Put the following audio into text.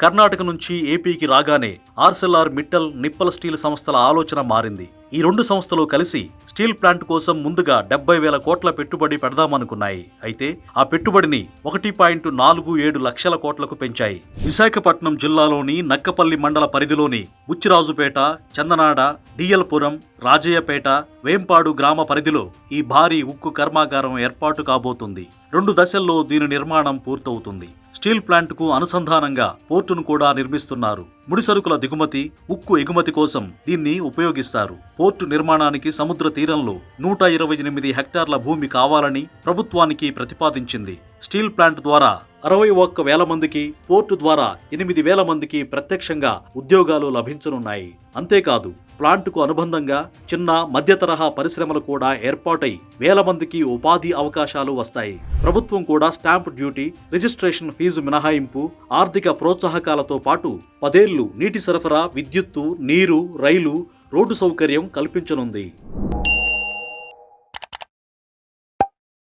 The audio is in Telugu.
కర్ణాటక నుంచి ఏపీకి రాగానే ఆర్సెల్ఆర్ మిట్టల్ నిప్పల్ స్టీల్ సంస్థల ఆలోచన మారింది. ఈ రెండు సంస్థలు కలిసి స్టీల్ ప్లాంట్ కోసం ముందుగా 70,000 కోట్ల పెట్టుబడి పెడదామనుకున్నాయి. అయితే ఆ పెట్టుబడిని 1.47 లక్షల కోట్లకు పెంచాయి. విశాఖపట్నం జిల్లాలోని నక్కపల్లి మండల పరిధిలోని బుచ్చిరాజుపేట, చందనాడ, డిఎల్పురం, రాజయ్యపేట, వేంపాడు గ్రామ పరిధిలో ఈ భారీ ఉక్కు కర్మాగారం ఏర్పాటు కాబోతుంది. 2 దశల్లో దీని నిర్మాణం పూర్తవుతుంది. స్టీల్ ప్లాంట్కు అనుసంధానంగా పోర్టును కూడా నిర్మిస్తున్నారు. ముడిసరుకుల దిగుమతి, ఉక్కు ఎగుమతి కోసం దీన్ని ఉపయోగిస్తారు. పోర్టు నిర్మాణానికి సముద్ర తీరంలో 128 హెక్టార్ల భూమి కావాలని ప్రభుత్వానికి ప్రతిపాదించింది. స్టీల్ ప్లాంట్ ద్వారా 61,000 మందికి, పోర్టు ద్వారా 8,000 మందికి ప్రత్యక్షంగా ఉద్యోగాలు లభించనున్నాయి. అంతేకాదు ప్లాంటుకు అనుబంధంగా చిన్న మధ్య తరహా పరిశ్రమలు కూడా ఏర్పాటై 1,000 మందికి ఉపాధి అవకాశాలు వస్తాయి. ప్రభుత్వం కూడా స్టాంప్ డ్యూటీ, రిజిస్ట్రేషన్ ఫీజు మినహాయింపు, ఆర్థిక ప్రోత్సాహకాలతో పాటు 10 ఏళ్లు నీటి సరఫరా, విద్యుత్తు, నీరు, రైలు, రోడ్డు సౌకర్యం కల్పించనుంది.